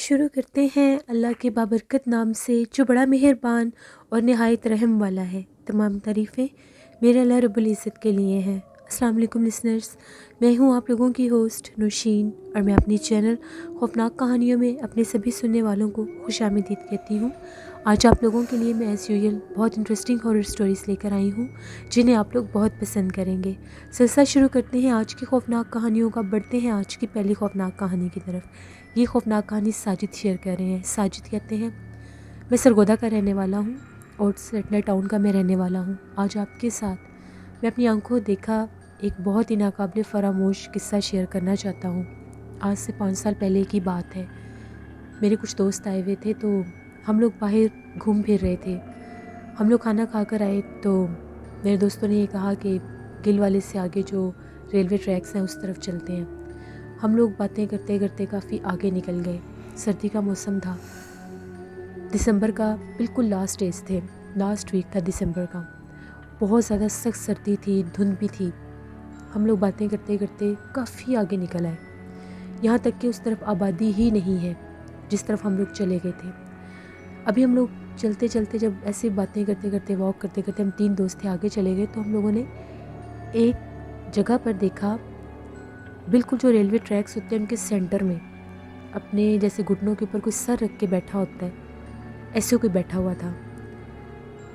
شروع کرتے ہیں اللہ کے بابرکت نام سے جو بڑا مہربان اور نہایت رحم والا ہے۔ تمام تعریفیں میرے اللہ رب العزت کے لیے ہیں۔ السلام علیکم لسنرز، میں ہوں آپ لوگوں کی ہوسٹ نوشین، اور میں اپنی چینل خوفناک کہانیوں میں اپنے سبھی سننے والوں کو خوش آمدید کہتی ہوں۔ آج آپ لوگوں کے لیے میں ایز یوزول بہت انٹرسٹنگ ہارر سٹوریز لے کر آئی ہوں جنہیں آپ لوگ بہت پسند کریں گے۔ سلسلہ شروع کرتے ہیں آج کی خوفناک کہانیوں کا۔ بڑھتے ہیں آج کی پہلی خوفناک کہانی کی طرف۔ یہ خوفناک کہانی ساجد شیئر کر رہے ہیں۔ ساجد کہتے ہیں، میں سرگودا کا رہنے والا ہوں اور سیٹلر ٹاؤن کا میں رہنے والا ہوں۔ آج آپ کے ساتھ میں اپنی آنکھوں دیکھا ایک بہت ہی ناقابل فراموش قصہ شیئر کرنا چاہتا ہوں۔ آج سے 5 سال پہلے کی بات ہے۔ میرے کچھ دوست آئے ہوئے تھے تو ہم لوگ باہر گھوم پھر رہے تھے۔ ہم لوگ کھانا کھا کر آئے تو میرے دوستوں نے یہ کہا کہ گل والے سے آگے جو ریلوے ٹریکس ہیں اس طرف چلتے ہیں۔ ہم لوگ باتیں کرتے کرتے کافی آگے نکل گئے۔ سردی کا موسم تھا، دسمبر کا بالکل لاسٹ ڈیز تھے، لاسٹ ویک تھا دسمبر کا۔ بہت زیادہ سخت سردی تھی، دھند بھی تھی۔ ہم لوگ باتیں کرتے کرتے کافی آگے نکل آئے، یہاں تک کہ اس طرف آبادی ہی نہیں ہے جس طرف ہم لوگ چلے گئے تھے۔ ابھی ہم لوگ چلتے چلتے جب ایسی باتیں کرتے کرتے واک کرتے کرتے ہم 3 دوست تھے آگے چلے گئے تو ہم لوگوں نے ایک جگہ پر دیکھا، بالکل جو ریلوے ٹریکس ہوتے ہیں ان کے سینٹر میں اپنے جیسے گھٹنوں کے اوپر کوئی سر رکھ کے بیٹھا ہوتا ہے، ایسے کوئی بیٹھا ہوا تھا۔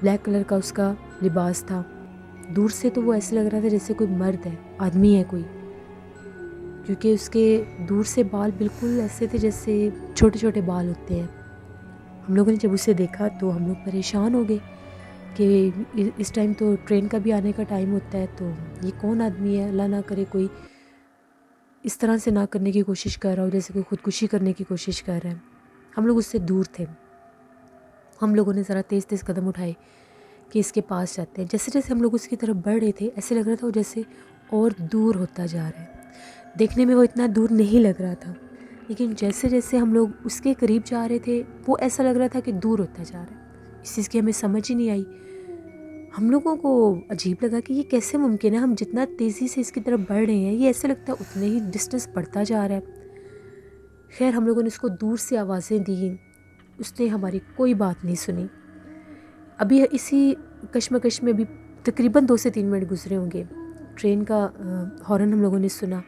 بلیک کلر کا اس کا لباس تھا۔ دور سے تو وہ ایسے لگ رہا تھا جیسے کوئی مرد ہے، آدمی ہے کوئی، کیونکہ اس کے دور سے بال بالکل ایسے تھے جیسے چھوٹے چھوٹے بال ہوتے ہیں۔ ہم لوگوں نے جب اسے دیکھا تو ہم لوگ پریشان ہو گئے کہ اس ٹائم تو ٹرین کا بھی آنے کا ٹائم ہوتا ہے، تو یہ کون آدمی ہے؟ اللہ نہ کرے کوئی اس طرح سے نہ کرنے کی کوشش کر رہا ہو جیسے کوئی خودکشی کرنے کی کوشش کر رہا ہے۔ ہم لوگ اس سے دور تھے۔ ہم لوگوں نے ذرا تیز تیز قدم اٹھائے کہ اس کے پاس جاتے ہیں۔ جیسے جیسے ہم لوگ اس کی طرف بڑھ رہے تھے ایسے لگ رہا تھا وہ جیسے اور دور ہوتا جا رہا ہے۔ دیکھنے میں وہ اتنا دور نہیں لگ رہا تھا، لیکن جیسے جیسے ہم لوگ اس کے قریب جا رہے تھے وہ ایسا لگ رہا تھا کہ دور ہوتا جا رہا ہے۔ اس چیز کی ہمیں سمجھ ہی نہیں آئی۔ ہم لوگوں کو عجیب لگا کہ یہ کیسے ممکن ہے، ہم جتنا تیزی سے اس کی طرف بڑھ رہے ہیں یہ ایسے لگتا ہے اتنے ہی ڈسٹنس بڑھتا جا رہا ہے۔ خیر ہم لوگوں نے اس کو دور سے آوازیں دی، اس نے ہماری کوئی بات نہیں سنی۔ ابھی اسی کشمکش میں بھی تقریباً 2 سے 3 منٹ گزرے ہوں گے۔ ٹرین کا ہارن ہم لوگوں نے سنا،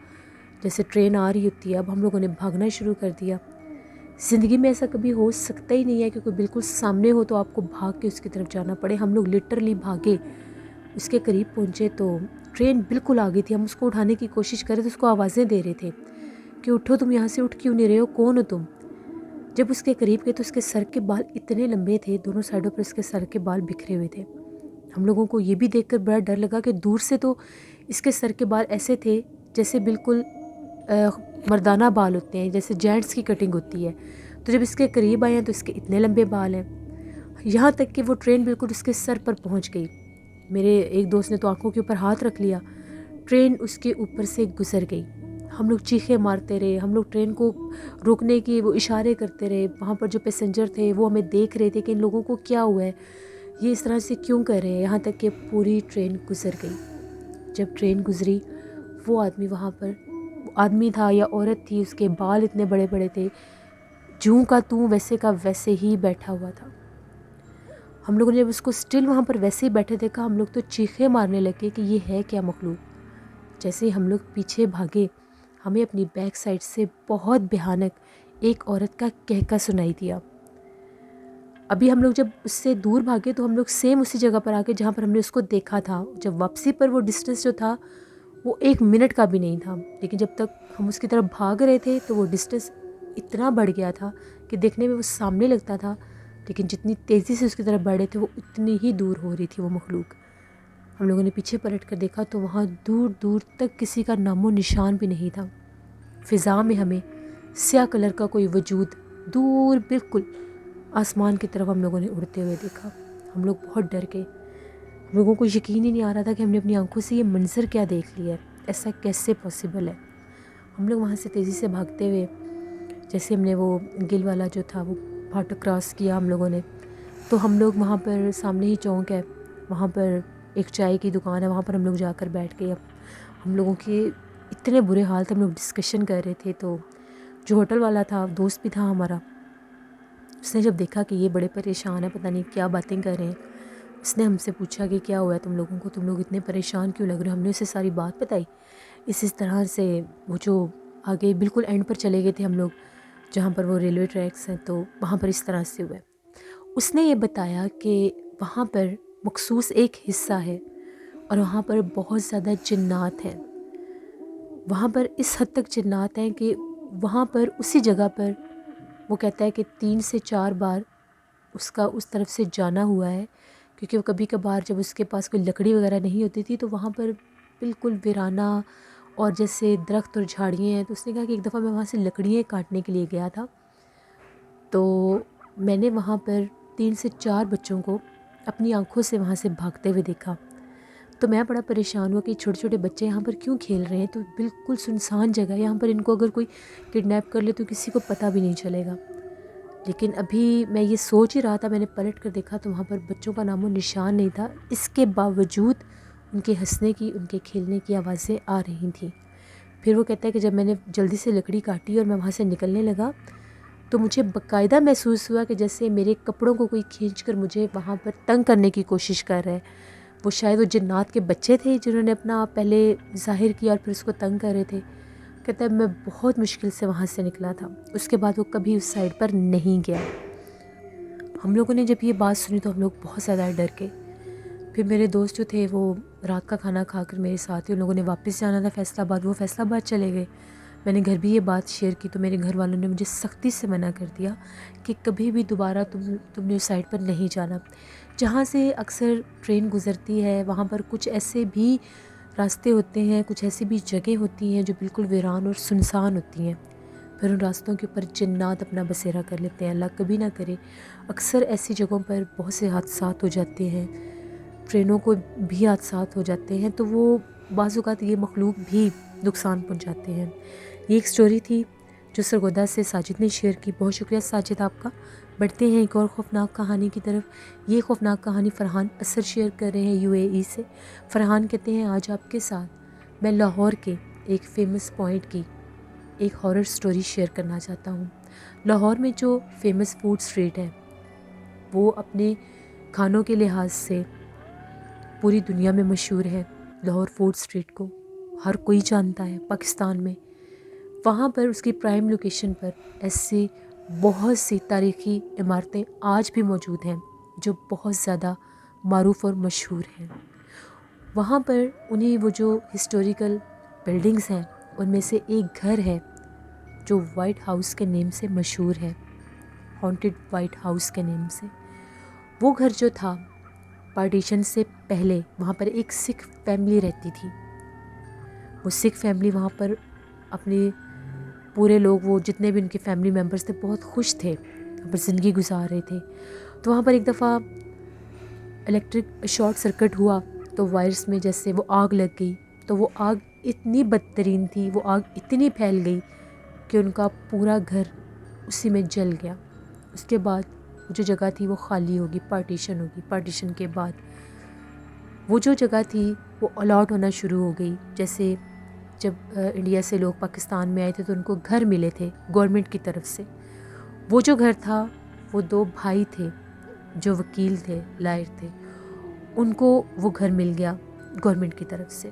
جیسے ٹرین آ رہی ہوتی ہے۔ اب ہم لوگوں نے بھاگنا شروع کر دیا۔ زندگی میں ایسا کبھی ہو سکتا ہی نہیں ہے کہ کوئی بالکل سامنے ہو تو آپ کو بھاگ کے اس کی طرف جانا پڑے۔ ہم لوگ لٹرلی بھاگے، اس کے قریب پہنچے تو ٹرین بالکل آ گئی تھی۔ ہم اس کو اٹھانے کی کوشش کر رہے تھے، اس کو آوازیں دے رہے تھے کہ اٹھو، تم یہاں سے اٹھ کیوں نہیں رہے ہو، کون ہو تم؟ جب اس کے قریب گئے تو اس کے سر کے بال اتنے لمبے تھے، دونوں سائڈوں پر اس کے سر کے بال بکھرے ہوئے تھے۔ ہم لوگوں کو یہ بھی دیکھ کر بڑا ڈر لگا کہ دور سے تو اس کے سر کے بال ایسے تھے جیسے بالکل مردانہ بال ہوتے ہیں، جیسے جینٹس کی کٹنگ ہوتی ہے، تو جب اس کے قریب آئے ہیں تو اس کے اتنے لمبے بال ہیں، یہاں تک کہ وہ ٹرین بالکل اس کے سر پر پہنچ گئی۔ میرے ایک دوست نے تو آنکھوں کے اوپر ہاتھ رکھ لیا، ٹرین اس کے اوپر سے گزر گئی۔ ہم لوگ چیخیں مارتے رہے، ہم لوگ ٹرین کو روکنے کی وہ اشارے کرتے رہے۔ وہاں پر جو پیسنجر تھے وہ ہمیں دیکھ رہے تھے کہ ان لوگوں کو کیا ہوا ہے، یہ اس طرح سے کیوں کر رہے ہیں، یہاں تک کہ پوری ٹرین گزر گئی۔ جب ٹرین گزری وہ آدمی وہاں پر آدمی تھا یا عورت تھی، اس کے بال اتنے بڑے بڑے تھے، جوں کا توں ویسے کا ویسے ہی بیٹھا ہوا تھا۔ ہم لوگوں نے جب اس کو سٹل وہاں پر ویسے ہی بیٹھے دیکھا، ہم لوگ تو چیخیں مارنے لگے کہ یہ ہے کیا مخلوق۔ جیسے ہم لوگ پیچھے بھاگے، ہمیں اپنی بیک سائڈ سے بہت بھیانک ایک عورت کا کہکا سنائی دیا۔ ابھی ہم لوگ جب اس سے دور بھاگے تو ہم لوگ سیم اسی جگہ پر آ گئے جہاں پر ہم نے اس کو دیکھا تھا۔ جب واپسی پر وہ ڈسٹنس جو تھا وہ 1 منٹ کا بھی نہیں تھا، لیکن جب تک ہم اس کی طرف بھاگ رہے تھے تو وہ ڈسٹنس اتنا بڑھ گیا تھا کہ دیکھنے میں وہ سامنے لگتا تھا، لیکن جتنی تیزی سے اس کی طرف بڑھ رہے تھے وہ اتنی ہی دور ہو رہی تھی وہ مخلوق۔ ہم لوگوں نے پیچھے پلٹ کر دیکھا تو وہاں دور دور تک کسی کا نام و نشان بھی نہیں تھا۔ فضا میں ہمیں سیاہ کلر کا کوئی وجود دور بالکل آسمان کی طرف ہم لوگوں نے اڑتے ہوئے دیکھا۔ ہم لوگ بہت ڈر گئے، ہم لوگوں کو یقین ہی نہیں آ رہا تھا کہ ہم نے اپنی آنکھوں سے یہ منظر کیا دیکھ لیا ہے، ایسا کیسے پاسبل ہے۔ ہم لوگ وہاں سے تیزی سے بھاگتے ہوئے، جیسے ہم نے وہ گل والا جو تھا وہ پھاٹک کراس کیا ہم لوگوں نے، تو ہم لوگ وہاں پر سامنے ہی چوک ہے، وہاں پر ایک چائے کی دکان ہے، وہاں پر ہم لوگ جا کر بیٹھ گئے۔ ہم لوگوں کے اتنے برے حال تھے، ہم لوگ ڈسکشن کر رہے تھے تو جو ہوٹل والا تھا دوست بھی تھا ہمارا، اس نے جب دیکھا کہ یہ بڑے پریشان ہیں، پتہ نہیں کیا باتیں کر رہے ہیں، اس نے ہم سے پوچھا کہ کیا ہوا ہے تم لوگوں کو، تم لوگ اتنے پریشان کیوں لگ رہے ہو. ہم نے اسے ساری بات بتائی. اس طرح سے وہ جو آگے بالکل اینڈ پر چلے گئے تھے ہم لوگ، جہاں پر وہ ریلوے ٹریکس ہیں، تو وہاں پر اس طرح سے ہوا ہے. اس نے یہ بتایا کہ وہاں پر مخصوص ایک حصہ ہے اور وہاں پر بہت زیادہ جنات ہیں. وہاں پر اس حد تک جنات ہیں کہ وہاں پر اسی جگہ پر وہ کہتا ہے کہ 3 سے 4 بار اس کا اس طرف سے جانا ہوا ہے، کیونکہ وہ کبھی کبھار جب اس کے پاس کوئی لکڑی وغیرہ نہیں ہوتی تھی تو وہاں پر بالکل ویرانہ اور جیسے درخت اور جھاڑیاں ہیں. تو اس نے کہا کہ ایک دفعہ میں وہاں سے لکڑیاں کاٹنے کے لیے گیا تھا، تو میں نے وہاں پر 3 سے 4 بچوں کو اپنی آنکھوں سے وہاں سے بھاگتے ہوئے دیکھا. تو میں بڑا پریشان ہوا کہ چھوٹے چھوٹے بچے یہاں پر کیوں کھیل رہے ہیں، تو بالکل سنسان جگہ ہے یہاں پر، ان کو اگر کوئی کڈنیپ کر لے تو کسی کو پتہ بھی نہیں چلے گا. لیکن ابھی میں یہ سوچ ہی رہا تھا، میں نے پلٹ کر دیکھا تو وہاں پر بچوں کا نام و نشان نہیں تھا. اس کے باوجود ان کے ہنسنے کی، ان کے کھیلنے کی آوازیں آ رہی تھیں. پھر وہ کہتا ہے کہ جب میں نے جلدی سے لکڑی کاٹی اور میں وہاں سے نکلنے لگا تو مجھے باقاعدہ محسوس ہوا کہ جیسے میرے کپڑوں کو کوئی کھینچ کر مجھے وہاں پر تنگ کرنے کی کوشش کر رہا ہے. وہ شاید وہ جنات کے بچے تھے جنہوں نے اپنا پہلے ظاہر کیا اور پھر اس کو تنگ کر رہے تھے. کہتا ہے میں بہت مشکل سے وہاں سے نکلا تھا، اس کے بعد وہ کبھی اس سائڈ پر نہیں گیا. ہم لوگوں نے جب یہ بات سنی تو ہم لوگ بہت زیادہ ڈر گئے. پھر میرے دوست جو تھے وہ رات کا کھانا کھا کر میرے ساتھ ہی، ان لوگوں نے واپس جانا تھا فیصل آباد، وہ فیصل آباد چلے گئے. میں نے گھر بھی یہ بات شیئر کی تو میرے گھر والوں نے مجھے سختی سے منع کر دیا کہ کبھی بھی دوبارہ تم نے اس سائڈ پر نہیں جانا. جہاں سے اکثر ٹرین گزرتی ہے وہاں پر کچھ ایسے بھی راستے ہوتے ہیں، کچھ ایسی بھی جگہ ہوتی ہیں جو بالکل ویران اور سنسان ہوتی ہیں. پھر ان راستوں کے اوپر جنات اپنا بسیرا کر لیتے ہیں. اللہ کبھی نہ کرے. اکثر ایسی جگہوں پر بہت سے حادثات ہو جاتے ہیں، ٹرینوں کو بھی حادثات ہو جاتے ہیں، تو وہ بعض اوقات یہ مخلوق بھی نقصان پہنچاتے ہیں. یہ ایک سٹوری تھی جو سرگودا سے ساجد نے شیئر کی. بہت شکریہ ساجد آپ کا. بڑھتے ہیں ایک اور خوفناک کہانی کی طرف. یہ خوفناک کہانی فرحان اثر شیئر کر رہے ہیں UAE سے. فرحان کہتے ہیں آج آپ کے ساتھ میں لاہور کے ایک فیمس پوائنٹ کی ایک ہارر سٹوری شیئر کرنا چاہتا ہوں. لاہور میں جو فیمس فوڈ سٹریٹ ہے وہ اپنے کھانوں کے لحاظ سے پوری دنیا میں مشہور ہے. لاہور فوڈ سٹریٹ کو ہر کوئی جانتا ہے پاکستان میں. وہاں پر اس کی پرائم لوکیشن پر ایسی بہت سی تاریخی عمارتیں آج بھی موجود ہیں جو بہت زیادہ معروف اور مشہور ہیں. وہاں پر انہیں وہ جو ہسٹوریکل بلڈنگز ہیں ان میں سے ایک گھر ہے جو وائٹ ہاؤس کے نیم سے مشہور ہے، ہانٹڈ وائٹ ہاؤس کے نیم سے. وہ گھر جو تھا پارٹیشن سے پہلے وہاں پر ایک سکھ فیملی رہتی تھی. وہ سکھ فیملی وہاں پر اپنے پورے لوگ، وہ جتنے بھی ان کے فیملی ممبرس تھے، بہت خوش تھے، وہاں پر زندگی گزار رہے تھے. تو وہاں پر ایک دفعہ الیکٹرک شارٹ سرکٹ ہوا تو وائرس میں جیسے وہ آگ لگ گئی. تو وہ آگ اتنی بدترین تھی، وہ آگ اتنی پھیل گئی کہ ان کا پورا گھر اسی میں جل گیا. اس کے بعد جو جگہ تھی وہ خالی ہوگی، پارٹیشن ہوگی. پارٹیشن کے بعد وہ جو جگہ تھی وہ الاٹ ہونا شروع ہو گئی. جیسے جب انڈیا سے لوگ پاکستان میں آئے تھے تو ان کو گھر ملے تھے گورنمنٹ کی طرف سے. وہ جو گھر تھا وہ 2 بھائی تھے جو وکیل تھے، لائر تھے، ان کو وہ گھر مل گیا گورنمنٹ کی طرف سے.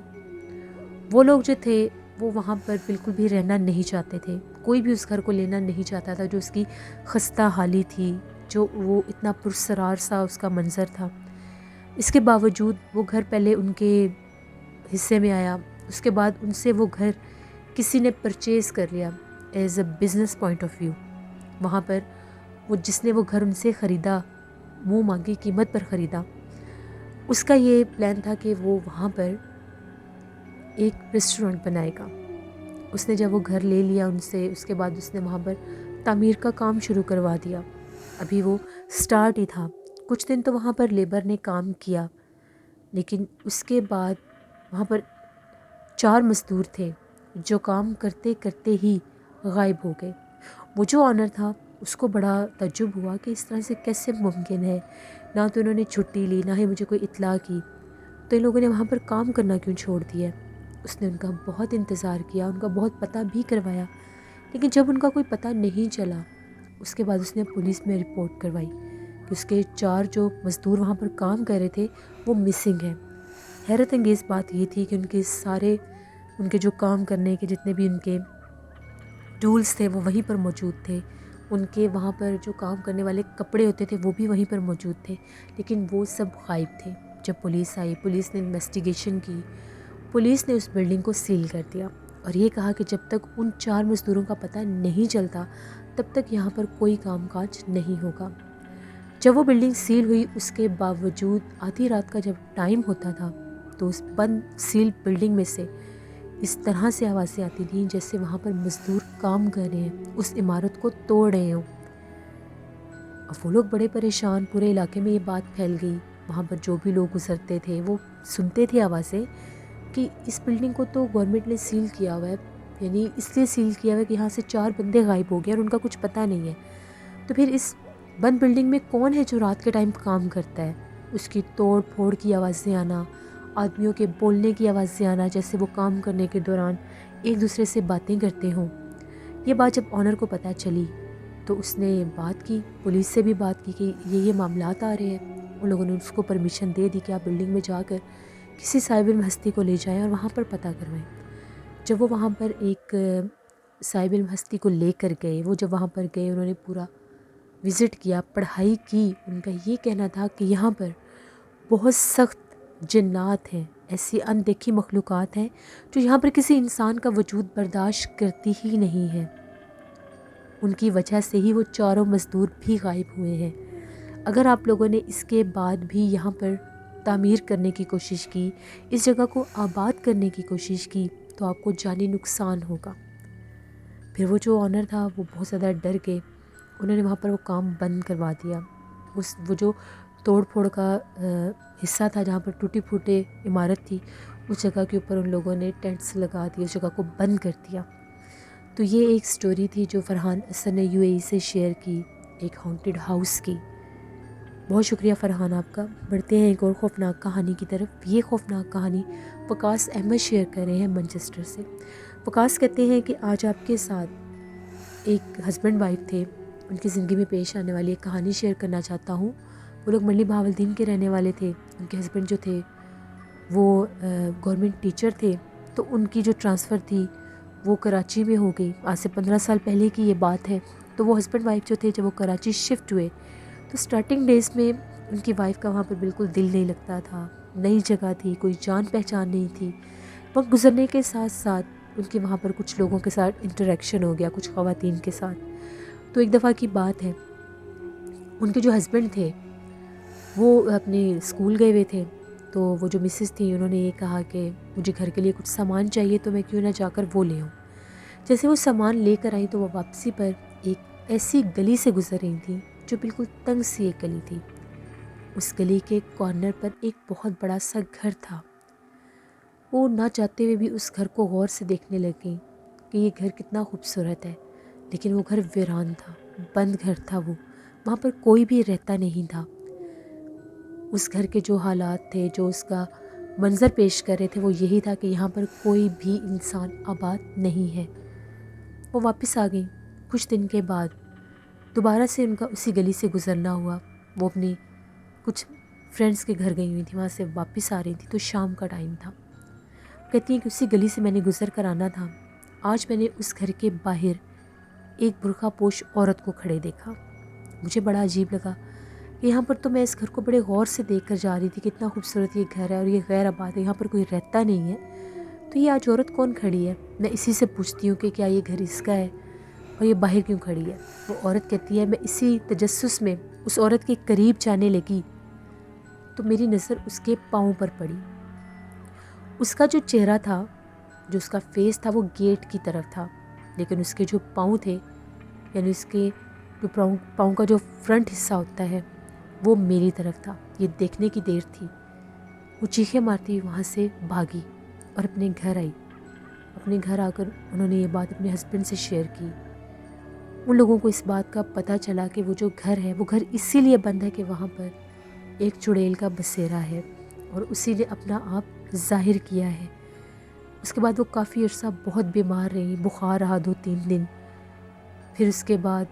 وہ لوگ جو تھے وہ وہاں پر بالکل بھی رہنا نہیں چاہتے تھے. کوئی بھی اس گھر کو لینا نہیں چاہتا تھا، جو اس کی خستہ حالی تھی، جو وہ اتنا پرسرار سا اس کا منظر تھا. اس کے باوجود وہ گھر پہلے ان کے حصے میں آیا. اس کے بعد ان سے وہ گھر کسی نے پرچیز کر لیا as a business point of view. وہاں پر وہ جس نے وہ گھر ان سے خریدا، منہ مانگی قیمت پر خریدا، اس کا یہ پلان تھا کہ وہ وہاں پر ایک ریسٹورنٹ بنائے گا. اس نے جب وہ گھر لے لیا ان سے، اس کے بعد اس نے وہاں پر تعمیر کا کام شروع کروا دیا. ابھی وہ سٹارٹ ہی تھا. کچھ دن تو وہاں پر لیبر نے کام کیا، لیکن اس کے بعد وہاں پر 4 مزدور تھے جو کام کرتے کرتے ہی غائب ہو گئے. وہ جو آنر تھا اس کو بڑا تعجب ہوا کہ اس طرح سے کیسے ممکن ہے، نہ تو انہوں نے چھٹی لی، نہ ہی مجھے کوئی اطلاع کی، تو ان لوگوں نے وہاں پر کام کرنا کیوں چھوڑ دیا. اس نے ان کا بہت انتظار کیا، ان کا بہت پتہ بھی کروایا، لیکن جب ان کا کوئی پتہ نہیں چلا اس کے بعد اس نے پولیس میں رپورٹ کروائی کہ اس کے 4 جو مزدور وہاں پر کام کر رہے تھے وہ مسنگ ہیں۔ حیرت انگیز بات یہ تھی کہ ان کے جو کام کرنے کے جتنے بھی ان کے ٹولز تھے وہ وہیں پر موجود تھے، ان کے وہاں پر جو کام کرنے والے کپڑے ہوتے تھے وہ بھی وہیں پر موجود تھے، لیکن وہ سب غائب تھے۔ جب پولیس آئی، پولیس نے انویسٹیگیشن کی، پولیس نے اس بلڈنگ کو سیل کر دیا اور یہ کہا کہ جب تک ان 4 مزدوروں کا پتہ نہیں چلتا تب تک یہاں پر کوئی کام کاج نہیں ہوگا۔ جب وہ بلڈنگ سیل ہوئی، اس کے باوجود آدھی رات کا جب ٹائم ہوتا تھا تو اس بند سیل بلڈنگ میں سے اس طرح سے آوازیں آتی تھیں جیسے وہاں پر مزدور کام کر رہے ہیں، اس عمارت کو توڑ رہے ہوں۔ اور وہ لوگ بڑے پریشان، پورے علاقے میں یہ بات پھیل گئی۔ وہاں پر جو بھی لوگ گزرتے تھے وہ سنتے تھے آوازیں کہ اس بلڈنگ کو تو گورنمنٹ نے سیل کیا ہوا ہے، یعنی اس لیے سیل کیا ہوا ہے کہ یہاں سے 4 بندے غائب ہو گئے اور ان کا کچھ پتہ نہیں ہے، تو پھر اس بند بلڈنگ میں کون ہے جو رات کے ٹائم کام کرتا ہے؟ اس کی توڑ پھوڑ کی آوازیں آنا، آدمیوں کے بولنے کی آوازیں آنا جیسے وہ کام کرنے کے دوران ایک دوسرے سے باتیں کرتے ہوں۔ یہ بات جب آنر کو پتہ چلی تو اس نے بات کی، پولیس سے بھی بات کی کہ یہ معاملات آ رہے ہیں۔ ان لوگوں نے اس کو پرمیشن دے دی کہ آپ بلڈنگ میں جا کر کسی صاحب علم ہستی کو لے جائیں اور وہاں پر پتہ کروائیں۔ جب وہ وہاں پر ایک صاحب علم ہستی کو لے کر گئے، وہ جب وہاں پر گئے انہوں نے پورا وزٹ کیا، پڑھائی کی، ان کا یہ کہنا تھا کہ یہاں پر بہت سخت جنات ہیں، ایسی اندیکھی مخلوقات ہیں جو یہاں پر کسی انسان کا وجود برداشت کرتی ہی نہیں ہے۔ ان کی وجہ سے ہی وہ 4 مزدور بھی غائب ہوئے ہیں۔ اگر آپ لوگوں نے اس کے بعد بھی یہاں پر تعمیر کرنے کی کوشش کی، اس جگہ کو آباد کرنے کی کوشش کی تو آپ کو جانی نقصان ہوگا۔ پھر وہ جو آنر تھا وہ بہت زیادہ ڈر گئے، انہوں نے وہاں پر وہ کام بند کروا دیا۔ وہ جو توڑ پھوڑ کا حصہ تھا جہاں پر ٹوٹی پھوٹے عمارت تھی، اس جگہ کے اوپر ان لوگوں نے ٹینٹس لگا دیے، اس جگہ کو بند کر دیا۔ تو یہ ایک سٹوری تھی جو فرحان اسد نے UAE سے شیئر کی، ایک ہانٹڈ ہاؤس کی۔ بہت شکریہ فرحان آپ کا۔ بڑھتے ہیں ایک اور خوفناک کہانی کی طرف۔ یہ خوفناک کہانی وقاص احمد شیئر کر رہے ہیں مانچسٹر سے۔ وقاص کہتے ہیں کہ آج آپ کے ساتھ ایک ہسبینڈ وائف تھے، ان کی زندگی میں پیش آنے والی ایک کہانی شیئر کرنا چاہتا ہوں۔ وہ لوگ منڈی بہاولدین کے رہنے والے تھے۔ ان کے ہسبینڈ جو تھے وہ گورنمنٹ ٹیچر تھے، تو ان کی جو ٹرانسفر تھی وہ کراچی میں ہو گئی۔ آج سے 15 سال پہلے کی یہ بات ہے۔ تو وہ ہسبینڈ وائف جو تھے جب وہ کراچی شفٹ ہوئے تو سٹارٹنگ ڈیز میں ان کی وائف کا وہاں پر بالکل دل نہیں لگتا تھا، نئی جگہ تھی، کوئی جان پہچان نہیں تھی۔ وقت گزرنے کے ساتھ ساتھ ان کے وہاں پر کچھ لوگوں کے ساتھ انٹریکشن ہو گیا، کچھ خواتین کے ساتھ۔ تو ایک دفعہ کی بات ہے، ان کے جو ہسبینڈ تھے وہ اپنے اسکول گئے ہوئے تھے، تو وہ جو مسز تھیں انہوں نے یہ کہا کہ مجھے گھر کے لیے کچھ سامان چاہیے تو میں کیوں نہ جا کر وہ لے آؤں۔ جیسے وہ سامان لے کر آئیں تو وہ واپسی پر ایک ایسی گلی سے گزر رہی تھیں جو بالکل تنگ سی ایک گلی تھی۔ اس گلی کے کارنر پر ایک بہت بڑا سا گھر تھا۔ وہ نہ چاہتے ہوئے بھی اس گھر کو غور سے دیکھنے لگیں کہ یہ گھر کتنا خوبصورت ہے، لیکن وہ گھر ویران تھا، بند گھر تھا، وہاں پر کوئی بھی رہتا نہیں تھا۔ اس گھر کے جو حالات تھے، جو اس کا منظر پیش کر رہے تھے وہ یہی تھا کہ یہاں پر کوئی بھی انسان آباد نہیں ہے۔ وہ واپس آ گئیں۔ کچھ دن کے بعد دوبارہ سے ان کا اسی گلی سے گزرنا ہوا۔ وہ اپنی کچھ فرینڈس کے گھر گئی ہوئی تھی، وہاں سے واپس آ رہی تھی تو شام کا ٹائم تھا۔ کہتی ہیں کہ اسی گلی سے میں نے گزر کر آنا تھا، آج میں نے اس گھر کے باہر ایک برقع پوش عورت کو کھڑے دیکھا۔ مجھے بڑا عجیب لگا کہ یہاں پر تو میں اس گھر کو بڑے غور سے دیکھ کر جا رہی تھی، کتنا خوبصورت یہ گھر ہے اور یہ غیر آباد ہے، یہاں پر کوئی رہتا نہیں ہے، تو یہ آج عورت کون کھڑی ہے؟ میں اسی سے پوچھتی ہوں کہ کیا یہ گھر اس کا ہے اور یہ باہر کیوں کھڑی ہے؟ وہ عورت کہتی ہے میں اسی تجسس میں اس عورت کے قریب جانے لگی تو میری نظر اس کے پاؤں پر پڑی۔ اس کا جو چہرہ تھا، جو اس کا فیس تھا وہ گیٹ کی طرف تھا، لیکن اس کے جو پاؤں تھے، یعنی اس کے جو پاؤں کا جو فرنٹ حصہ ہوتا ہے وہ میری طرف تھا۔ یہ دیکھنے کی دیر تھی۔ وہ چیخیں مارتی وہاں سے بھاگی اور اپنے گھر آئی۔ اپنے گھر آ کر انہوں نے یہ بات اپنے ہسبینڈ سے شیئر کی۔ ان لوگوں کو اس بات کا پتہ چلا کہ وہ جو گھر ہے وہ گھر اسی لیے بند ہے کہ وہاں پر ایک چڑیل کا بسیرا ہے اور اسی نے اپنا آپ ظاہر کیا ہے۔ اس کے بعد وہ کافی عرصہ بہت بیمار رہی، بخار رہا 2-3 دن۔ پھر اس کے بعد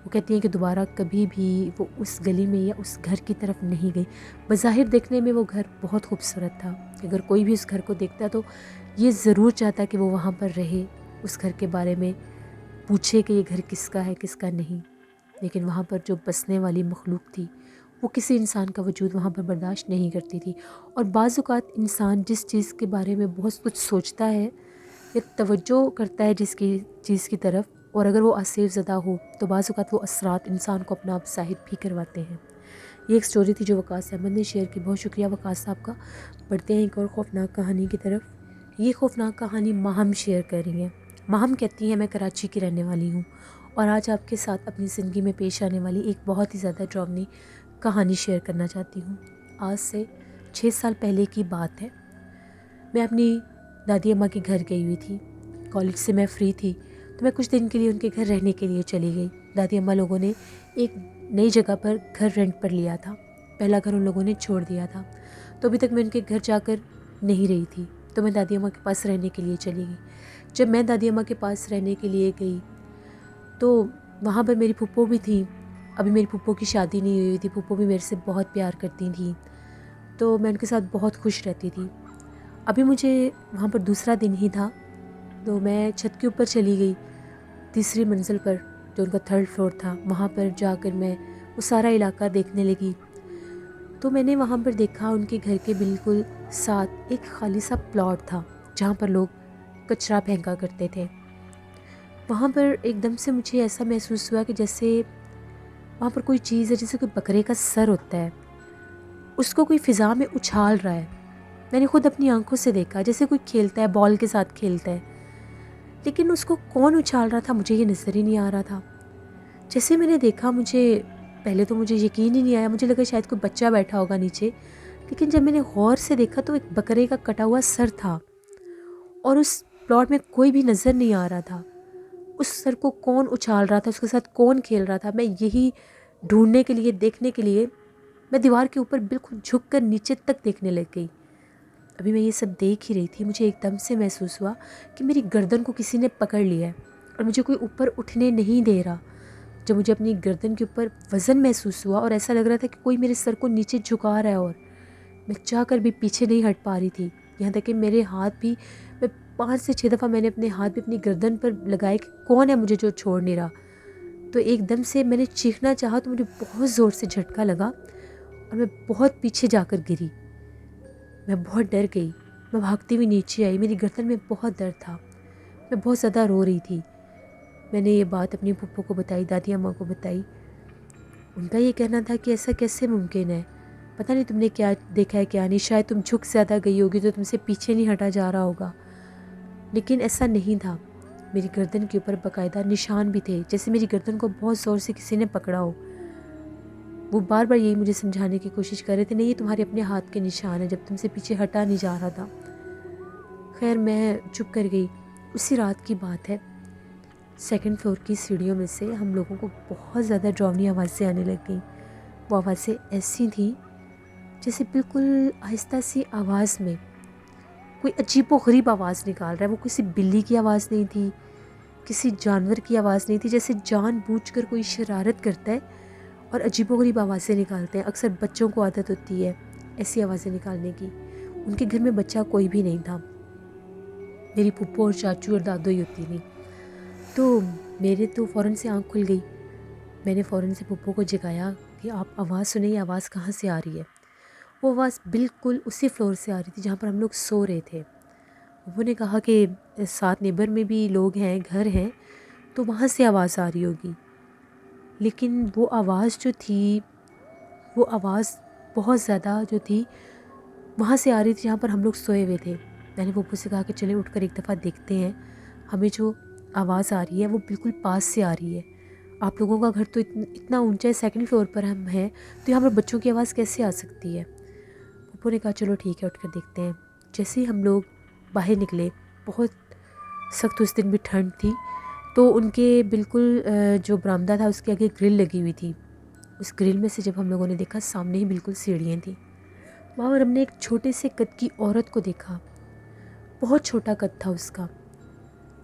وہ کہتی ہیں کہ دوبارہ کبھی بھی وہ اس گلی میں یا اس گھر کی طرف نہیں گئی۔ بظاہر دیکھنے میں وہ گھر بہت خوبصورت تھا، اگر کوئی بھی اس گھر کو دیکھتا تو یہ ضرور چاہتا کہ وہ وہاں پر رہے، اس گھر کے بارے میں پوچھے کہ یہ گھر کس کا ہے کس کا نہیں۔ لیکن وہاں پر جو بسنے والی مخلوق تھی وہ کسی انسان کا وجود وہاں پر برداشت نہیں کرتی تھی۔ اور بعض اوقات انسان جس چیز کے بارے میں بہت کچھ سوچتا ہے یا توجہ کرتا ہے جس کی چیز کی طرف، اور اگر وہ آصف زدہ ہو تو بعض اوقات وہ اثرات انسان کو اپنا آپ ظاہر بھی کرواتے ہیں۔ یہ ایک سٹوری تھی جو وقاص احمد نے شیئر کی۔ بہت شکریہ وقاص صاحب کا۔ بڑھتے ہیں ایک اور خوفناک کہانی کی طرف۔ یہ خوفناک کہانی ماہم شیئر کر رہی ہیں۔ ماہم کہتی ہیں میں کراچی کی رہنے والی ہوں اور آج آپ کے ساتھ اپنی زندگی میں پیش آنے والی ایک بہت ہی زیادہ ڈراؤنی کہانی شیئر کرنا چاہتی ہوں۔ آج سے 6 سال پہلے کی بات ہے۔ میں اپنی دادی اماں کے گھر گئی ہوئی تھی، کالج سے میں فری تھی تو میں کچھ دن کے لیے ان کے گھر رہنے کے لیے چلی گئی۔ دادی اماں لوگوں نے ایک نئی جگہ پر گھر رینٹ پر لیا تھا، پہلا گھر ان لوگوں نے چھوڑ دیا تھا، تو ابھی تک میں ان کے گھر جا کر نہیں رہی تھی، تو میں دادی اماں کے پاس رہنے کے لیے چلی گئی۔ جب میں دادی اماں کے پاس رہنے کے لیے گئی تو وہاں پر میری پھپھو بھی تھیں۔ ابھی میری پھپھو کی شادی نہیں ہوئی تھی، پھپھو بھی میرے سے بہت پیار کرتی تھیں، تو میں ان کے ساتھ بہت خوش رہتی تھی۔ ابھی مجھے وہاں پر دوسرا دن ہی تھا تو میں چھت کے اوپر چلی گئی، تیسری منزل پر جو ان کا 3rd فلور تھا، وہاں پر جا کر میں وہ سارا علاقہ دیکھنے لگی۔ تو میں نے وہاں پر دیکھا ان کے گھر کے بالکل ساتھ ایک خالی سا پلاٹ تھا جہاں پر لوگ کچرا پھینکا کرتے تھے۔ وہاں پر ایک دم سے مجھے ایسا محسوس ہوا کہ جیسے وہاں پر کوئی چیز ہے، جیسے کوئی بکرے کا سر ہوتا ہے، اس کو کوئی فضا میں اچھال رہا ہے۔ میں نے خود اپنی آنکھوں سے دیکھا، جیسے کوئی کھیلتا ہے، بال کے ساتھ کھیلتا ہے، لیکن اس کو کون اچھال رہا تھا مجھے یہ نظر ہی نہیں آ رہا تھا۔ جیسے میں نے دیکھا پہلے تو مجھے یقین ہی نہیں آیا، مجھے لگا شاید کوئی بچہ بیٹھا ہوگا نیچے، لیکن جب میں نے غور سے دیکھا تو ایک بکرے کا کٹا ہوا سر تھا اور اس پلاٹ میں کوئی بھی نظر نہیں آ رہا تھا۔ اس سر کو کون اچھال رہا تھا، اس کے ساتھ کون کھیل رہا تھا، میں یہی ڈھونڈنے کے لیے دیکھنے کے لیے میں دیوار کے اوپر بالکل جھک کر نیچے تک دیکھنے لگ گئی۔ ابھی میں یہ سب دیکھ ہی رہی تھی، مجھے ایک دم سے محسوس ہوا کہ میری گردن کو کسی نے پکڑ لیا ہے اور مجھے کوئی اوپر اٹھنے نہیں دے رہا۔ جب مجھے اپنی گردن کے اوپر وزن محسوس ہوا اور ایسا لگ رہا تھا کہ کوئی میرے سر کو نیچے جھکا رہا ہے اور میں چاہ کر بھی پیچھے نہیں ہٹ پا رہی تھی، یہاں تک کہ میرے ہاتھ بھی، میں 5 سے 6 دفعہ میں نے اپنے ہاتھ بھی اپنی گردن پر لگائے کہ کون ہے مجھے جو چھوڑ نہیں رہا۔ تو ایک دم سے میں نے چیخنا چاہا تو مجھے بہت زور سے جھٹکا لگا اور میں بہت پیچھے جا کر گری۔ میں بہت ڈر گئی، میں بھاگتی ہوئی نیچے آئی، میری گردن میں بہت درد تھا، میں بہت زیادہ رو رہی تھی۔ میں نے یہ بات اپنی پھپھو کو بتائی، دادی اماں کو بتائی۔ ان کا یہ کہنا تھا کہ ایسا کیسے ممکن ہے، پتہ نہیں تم نے کیا دیکھا ہے کیا نہیں، شاید تم جھک زیادہ گئی ہوگی تو تم سے پیچھے نہیں ہٹا جا رہا ہوگا۔ لیکن ایسا نہیں تھا، میری گردن کے اوپر باقاعدہ نشان بھی تھے، جیسے میری گردن کو بہت زور سے کسی نے پکڑا ہو۔ وہ بار بار یہی مجھے سمجھانے کی کوشش کر رہے تھے، نہیں یہ تمہارے اپنے ہاتھ کے نشان ہیں، جب تم سے پیچھے ہٹا نہیں جا رہا تھا۔ خیر میں چپ کر گئی۔ اسی رات کی بات ہے، 2nd فلور کی سیڑھیوں میں سے ہم لوگوں کو بہت زیادہ ڈراؤنی آوازیں آنے لگ گئیں۔ وہ آوازیں ایسی تھیں جیسے بالکل آہستہ سی آواز میں کوئی عجیب و غریب آواز نکال رہا ہے۔ وہ کسی بلی کی آواز نہیں تھی، کسی جانور کی آواز نہیں تھی، جیسے جان بوجھ کر کوئی شرارت کرتا ہے اور عجیب و غریب آوازیں نکالتے ہیں۔ اکثر بچوں کو عادت ہوتی ہے ایسی آوازیں نکالنے کی۔ ان کے گھر میں بچہ کوئی بھی نہیں تھا، میری پھپھو اور چاچو اور دادو ہی ہوتی تھی۔ تو میرے تو فوراً سے آنکھ کھل گئی، میں نے فوراً سے پھپھو کو جگایا کہ آپ آواز سنیں، یہ آواز کہاں سے آ رہی ہے؟ وہ آواز بالکل اسی فلور سے آ رہی تھی جہاں پر ہم لوگ سو رہے تھے۔ پھپھو نے کہا کہ ساتھ نیبر میں بھی لوگ ہیں، گھر ہیں، تو وہاں سے آواز آ رہی ہوگی۔ لیکن وہ آواز جو تھی، وہ آواز بہت زیادہ جو تھی وہاں سے آ رہی تھی جہاں پر ہم لوگ سوئے ہوئے تھے۔ میں نے پھپھو سے کہا کہ چلیں اٹھ کر ایک دفعہ دیکھتے ہیں، ہمیں جو آواز آ رہی ہے وہ بالکل پاس سے آ رہی ہے، آپ لوگوں کا گھر تو اتنا اونچا ہے، 2nd فلور پر ہم ہیں، تو یہاں پر بچوں کی آواز کیسے آ سکتی ہے؟ پھپھو نے کہا چلو ٹھیک ہے اٹھ کر دیکھتے ہیں۔ جیسے ہی ہم لوگ باہر نکلے، بہت سخت اس دن بھی ٹھنڈ تھی، تو ان کے بالکل جو برآمدہ تھا اس کے آگے گرل لگی ہوئی تھی۔ اس گرل میں سے جب ہم لوگوں نے دیکھا، سامنے ہی بالکل سیڑھیاں تھیں وہاں پر، ہم نے ایک چھوٹے سے قد کی عورت کو دیکھا، بہت چھوٹا قد تھا اس کا۔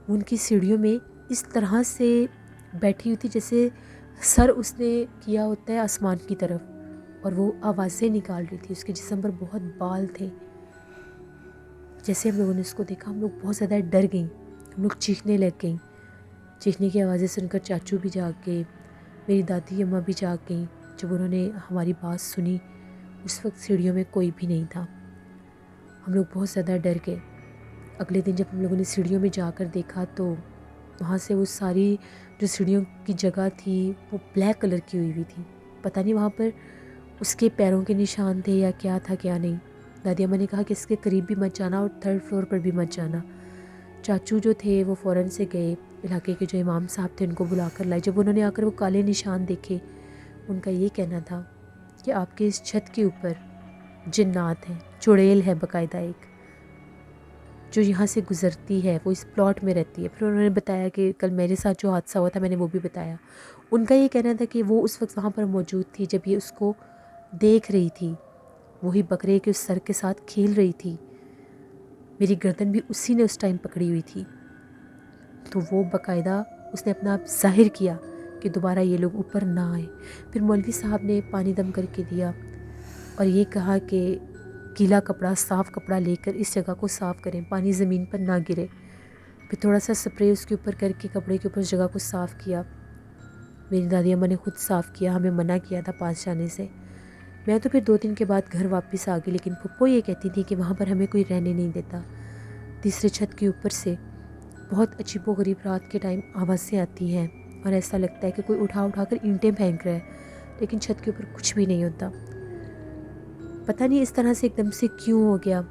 ان کی سیڑھیوں میں اس طرح سے بیٹھی ہوئی تھی جیسے سر اس نے کیا ہوتا ہے آسمان کی طرف، اور وہ آوازیں نکال رہی تھی، اس کے جسم پر بہت بال تھے۔ جیسے ہم لوگوں نے اس کو دیکھا ہم لوگ بہت زیادہ ڈر گئیں، ہم لوگ چیخنے لگ گئیں۔ چیخنے کی آوازیں سن کر چاچو بھی جاگ گئے، میری دادی اماں بھی جاگ گئیں۔ جب انہوں نے ہماری بات سنی، اس وقت سیڑھیوں میں کوئی بھی نہیں تھا، ہم لوگ بہت زیادہ ڈر گئے۔ اگلے دن جب ہم لوگوں نے سیڑھیوں میں جا کر دیکھا تو وہاں سے وہ ساری جو سیڑھیوں کی جگہ تھی وہ بلیک کلر کی ہوئی تھی، پتہ نہیں وہاں پر اس کے پیروں کے نشان تھے یا کیا تھا کیا نہیں۔ دادی اماں نے کہا کہ اس کے قریب بھی مت جانا اور 3rd فلور پر بھی مت جانا۔ چاچو جو تھے وہ فوراً سے گئے، علاقے کے جو امام صاحب تھے ان کو بلا کر لائے۔ جب انہوں نے آ کر وہ کالے نشان دیکھے، ان کا یہ کہنا تھا کہ آپ کے اس چھت کے اوپر جنات ہیں، چڑیل ہے باقاعدہ ایک جو یہاں سے گزرتی ہے، وہ اس پلاٹ میں رہتی ہے۔ پھر انہوں نے بتایا کہ کل میرے ساتھ جو حادثہ ہوا تھا میں نے وہ بھی بتایا۔ ان کا یہ کہنا تھا کہ وہ اس وقت وہاں پر موجود تھی جب یہ اس کو دیکھ رہی تھی، وہی بکرے کے اس سر کے ساتھ کھیل رہی تھی، میری گردن بھی اسی نے اس ٹائم پکڑی ہوئی تھی۔ تو وہ باقاعدہ اس نے اپنا آپ ظاہر کیا کہ دوبارہ یہ لوگ اوپر نہ آئیں۔ پھر مولوی صاحب نے پانی دم کر کے دیا اور یہ کہا کہ گیلا کپڑا، صاف کپڑا لے کر اس جگہ کو صاف کریں، پانی زمین پر نہ گرے۔ پھر تھوڑا سا سپرے اس کے اوپر کر کے کپڑے کے اوپر اس جگہ کو صاف کیا۔ میری دادی اماں نے خود صاف کیا، ہمیں منع کیا تھا پاس جانے سے۔ میں تو پھر 2 دن کے بعد گھر واپس آ گئی، لیکن پھپھو یہ کہتی تھی کہ وہاں پر ہمیں کوئی رہنے نہیں دیتا۔ تیسرے چھت کے اوپر سے بہت عجیب و غریب رات کے ٹائم آوازیں آتی ہیں اور ایسا لگتا ہے کہ کوئی اٹھا کر اینٹیں پھینک رہا ہے، لیکن چھت کے اوپر کچھ بھی نہیں ہوتا۔ پتہ نہیں اس طرح سے ایک دم سے کیوں ہو گیا۔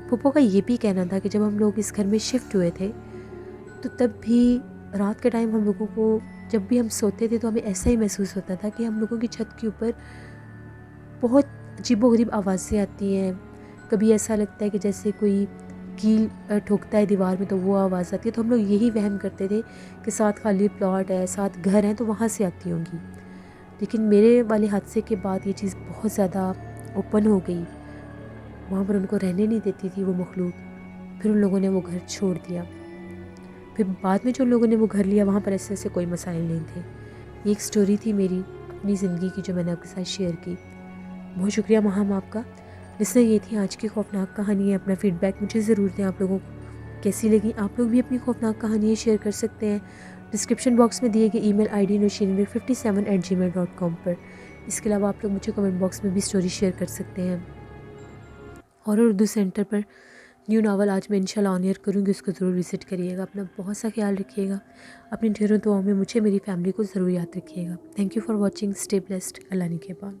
پھپھو کا یہ بھی کہنا تھا کہ جب ہم لوگ اس گھر میں شفٹ ہوئے تھے تو تب بھی رات کے ٹائم ہم لوگوں کو جب بھی ہم سوتے تھے تو ہمیں ایسا ہی محسوس ہوتا تھا کہ ہم لوگوں کی چھت کے اوپر بہت عجیب و غریب آوازیں آتی ہیں۔ کبھی ایسا لگتا ہے کہ جیسے کوئی کیل ٹھوکتا ہے دیوار میں تو وہ آواز آتی ہے، تو ہم لوگ یہی وہم کرتے تھے کہ ساتھ خالی پلاٹ ہے، ساتھ گھر ہیں تو وہاں سے آتی ہوں گی۔ لیکن میرے والے حادثے کے بعد یہ چیز بہت زیادہ اوپن ہو گئی، وہاں پر ان کو رہنے نہیں دیتی تھی وہ مخلوق۔ پھر ان لوگوں نے وہ گھر چھوڑ دیا۔ پھر بعد میں جو لوگوں نے وہ گھر لیا وہاں پر ایسے کوئی مسائل نہیں تھے۔ یہ ایک سٹوری تھی میری اپنی زندگی کی جو میں نے آپ کے ساتھ شیئر کی۔ بہت شکریہ مہم آپ کا۔ لسنر، یہ تھی آج کی خوفناک کہانی ہے۔ اپنا فیڈ بیک مجھے ضرور دیں، آپ لوگوں کو کیسی لگی۔ آپ لوگ بھی اپنی خوفناک کہانیاں شیئر کر سکتے ہیں ڈسکرپشن باکس میں دیے گئے ای میل آئی ڈی نوشین57@gmail.com پر۔ اس کے علاوہ آپ لوگ مجھے کمنٹ باکس میں بھی سٹوری شیئر کر سکتے ہیں۔ اور اردو سینٹر پر نیو ناول آج میں انشاءاللہ آن ایئر کروں گی، اس کو ضرور وزٹ کریے گا۔ اپنا بہت سا خیال رکھیے گا، اپنی ڈھیروں دعاؤں میں مجھے میری فیملی کو ضرور یاد رکھیے گا۔ Thank you for watching, stay blessed, اللہ نگہبان۔